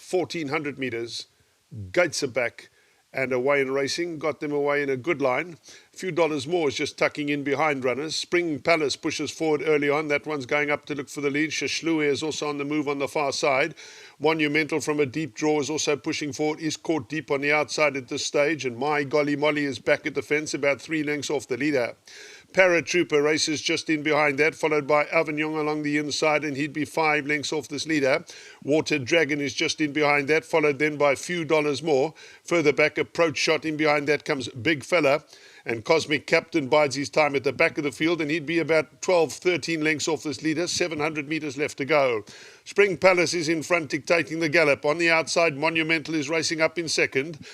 1400 meters. Gates are back and away in racing, got them away in a good line. A few dollars more is just tucking in behind runners. Spring Palace pushes forward early on. That one's going up to look for the lead. Shashlui is also on the move on the far side. Monumental from a deep draw is also pushing forward, is caught deep on the outside at this stage. And My Golly Molly is back at the fence, about 3 lengths off the leader. Paratrooper races just in behind that, followed by Avignon along the inside, and he'd be 5 lengths off this leader. Water Dragon is just in behind that, followed then by a few dollars more. Further back, Approach Shot. In behind that comes Big Fella. And Cosmic Captain bides his time at the back of the field, and he'd be about 12, 13 lengths off this leader. 700 metres left to go. Spring Palace is in front, dictating the gallop. On the outside, Monumental is racing up in second.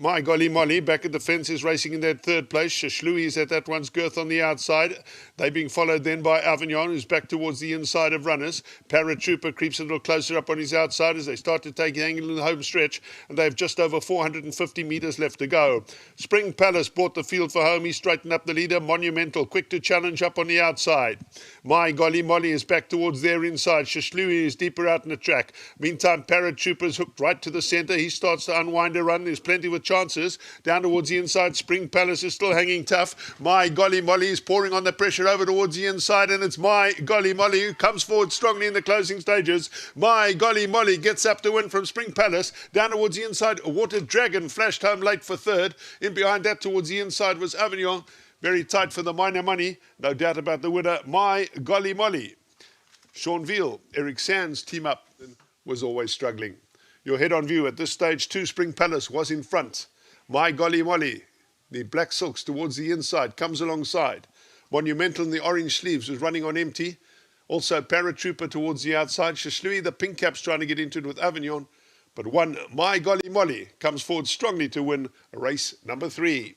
My Golly Molly back at the fence is racing in that third place. Shashlui is at that one's girth on the outside. They being followed then by Avignon, who's back towards the inside of runners. Paratrooper creeps a little closer up on his outside as they start to take the angle in the home stretch, and they have just over 450 metres left to go. Spring Palace brought the field for home. He straightened up the leader. Monumental quick to challenge up on the outside. My Golly Molly is back towards their inside. Shashlui is deeper out in the track. Meantime, Paratrooper's hooked right to the centre. He starts to unwind a run. There's plenty with chances. Down towards the inside, Spring Palace is still hanging tough. My Golly Molly is pouring on the pressure over towards the inside, and it's My Golly Molly who comes forward strongly in the closing stages. My Golly Molly gets up to win from Spring Palace. Down towards the inside, Water Dragon flashed home late for third. In behind that towards the inside was Avignon. Very tight for the minor money. No doubt about the winner, My Golly Molly. Sean Veal, Eric Sands team up was always struggling. Your head on view at this stage, 2 Spring Palace was in front. My Golly Molly, the black silks towards the inside, comes alongside. Monumental in the orange sleeves was running on empty. Also Paratrooper towards the outside. Shashlui, the pink caps, trying to get into it with Avignon. But one, My Golly Molly, comes forward strongly to win race number 3.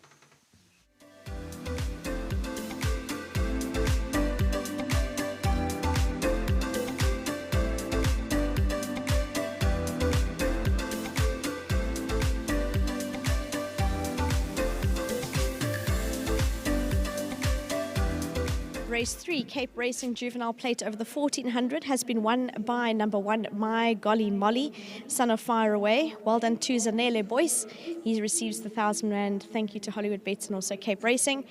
Race 3, Cape Racing Juvenile Plate over the 1400 has been won by number 1, My Golly Molly, son of Fire Away. Well done to Zanele Boyce. He receives the 1,000 Rand. Thank you to Hollywood Bets and also Cape Racing.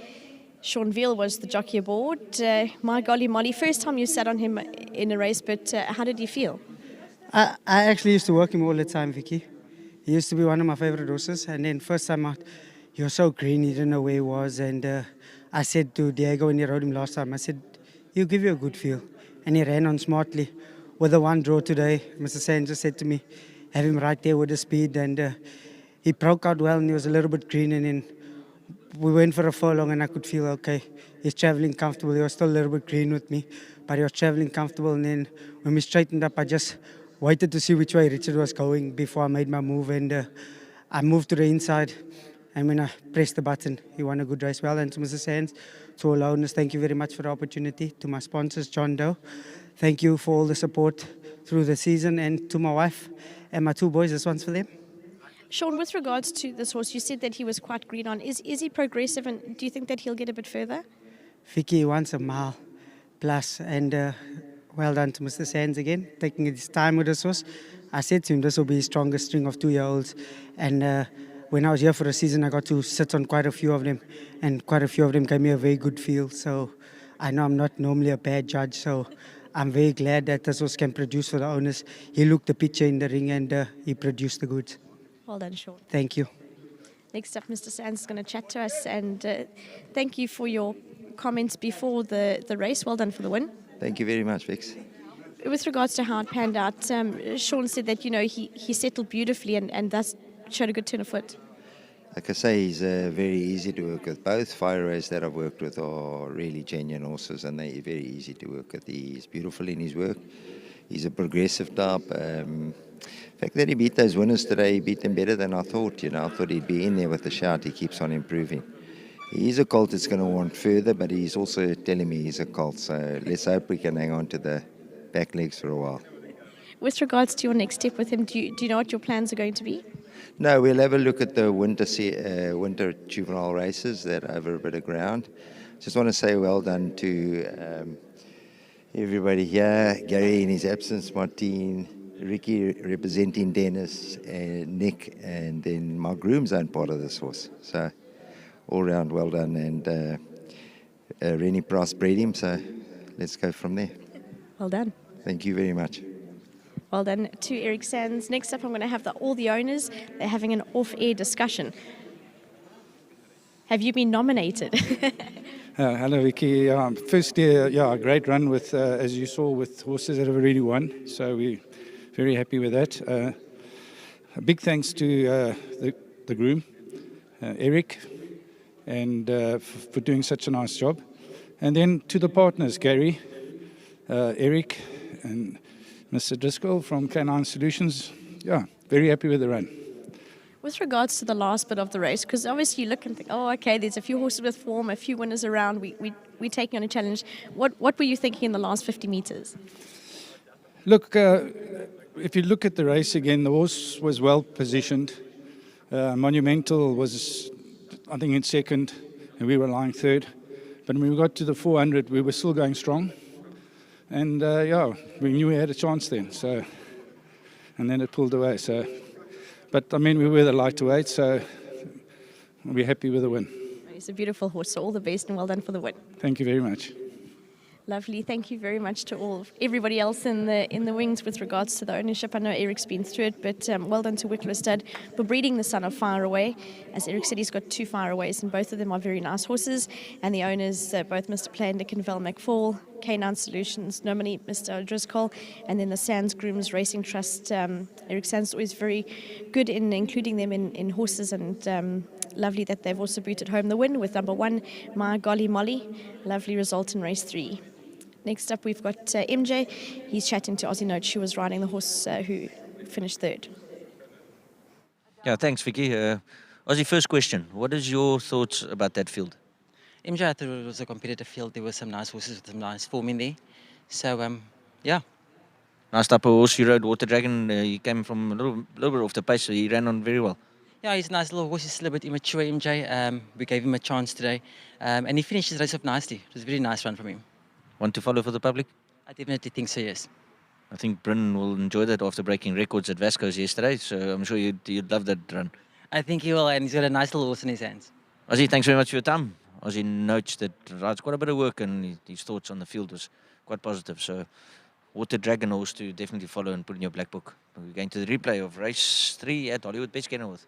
Sean Veal was the jockey aboard. My Golly Molly, first time you sat on him in a race, but how did you feel? I actually used to work him all the time, Vicky. He used to be one of my favorite horses, and then first time out, he was so green, he didn't know where he was, and I said to Diego when he rode him last time, I said, he'll give you a good feel. And he ran on smartly. With the one draw today, Mr. Sands just said to me, have him right there with the speed. And he broke out well and he was a little bit green. And then we went for a furlong and I could feel, okay, he's traveling comfortable. He was still a little bit green with me, but he was traveling comfortable. And then when we straightened up, I just waited to see which way Richard was going before I made my move. And I moved to the inside. And when I pressed the button, he won a good race. Well, and to Mr. Sands, to all owners, thank you very much for the opportunity. To my sponsors, John Doe, thank you for all the support through the season. And to my wife and my 2 boys, this one's for them. Sean, with regards to this horse, you said that he was quite green on. Is he progressive, and do you think that he'll get a bit further? Vicky wants a mile plus, and well done to Mr. Sands again, taking his time with this horse. I said to him, this will be his strongest string of 2-year-olds. And when I was here for the season, I got to sit on quite a few of them, and quite a few of them gave me a very good feel. So I know I'm not normally a bad judge, so I'm very glad that this horse can produce for the owners. He looked the picture in the ring, and he produced the goods. Well done, Sean. Thank you. Next up, Mr. Sands is going to chat to us, and thank you for your comments before the race. Well done for the win. Thank you very much, Vix. With regards to how it panned out, Sean said that, he settled beautifully and thus showed a good turn of foot. Like I say, he's very easy to work with. Both fire rays that I've worked with are really genuine horses, and they're very easy to work with. He's beautiful in his work. He's a progressive type. The fact that he beat those winners today, he beat them better than I thought. I thought he'd be in there with the shout. He keeps on improving. He's a colt that's going to want further, but he's also telling me he's a colt. So let's hope we can hang on to the back legs for a while. With regards to your next step with him, do you know what your plans are going to be? No, we'll have a look at the winter juvenile races that are over a bit of ground. Just want to say well done to everybody here, Gary in his absence, Martine, Ricky representing Dennis and Nick, and then my groom's own part of this horse. So all round well done, and Rennie Price bred him, so let's go from there. Well done. Thank you very much. Well done to Eric Sands. Next up, I'm going to have all the owners. They're having an off-air discussion. Have you been nominated? Hello, Vicky. First year, a great run with, as you saw, with horses that have already won. So we're very happy with that. A big thanks to the groom, Eric, and for doing such a nice job. And then to the partners, Gary, Eric, and Mr. Driscoll from Canine Solutions. Yeah, very happy with the run. With regards to the last bit of the race, because obviously you look and think, oh, okay, there's a few horses with form, a few winners around, we're taking on a challenge. What were you thinking in the last 50 meters? Look, if you look at the race again, the horse was well positioned. Monumental was, I think, in second, and we were lying third. But when we got to the 400, we were still going strong. And, we knew we had a chance then. So, and then it pulled away. So, but, I mean, we were the lightweight, so we're happy with the win. It's a beautiful horse, so all the best and well done for the win. Thank you very much. Lovely. Thank you very much to everybody else in the wings with regards to the ownership. I know Eric's been through it, but well done to Wicklow Stud for breeding the son of Fire Away. As Eric said, he's got 2 Fire Aways, and both of them are very nice horses. And the owners, both Mr. Plandick and Val McFall, Canine Solutions, nominee Mr. Driscoll, and then the Sands Grooms Racing Trust. Eric Sands is always very good in including them in horses, and lovely that they've also booted home the win with number 1, My Golly Molly. Lovely result in race 3. Next up, we've got MJ. He's chatting to Aussie Note. She was riding the horse who finished third. Yeah, thanks, Vicky. Aussie, first question. What is your thoughts about that field? MJ, I thought it was a competitive field. There were some nice horses with some nice form in there. So, yeah. Nice type of horse you rode, Water Dragon. He came from a little bit off the pace, so he ran on very well. Yeah, he's a nice little horse. He's still a bit immature, MJ. We gave him a chance today. And he finished his race off nicely. It was a very nice run from him. Want to follow for the public? I definitely think so, yes. I think Bryn will enjoy that after breaking records at Vasco's yesterday, so I'm sure you'd love that run. I think he will, and he's got a nice little horse in his hands. Aussie, thanks very much for your time. Aussie notes that rides quite a bit of work, and his thoughts on the field was quite positive. So, Water Dragon horse to definitely follow and put in your black book. We're going to the replay of race 3 at Hollywood Best Kenilworth.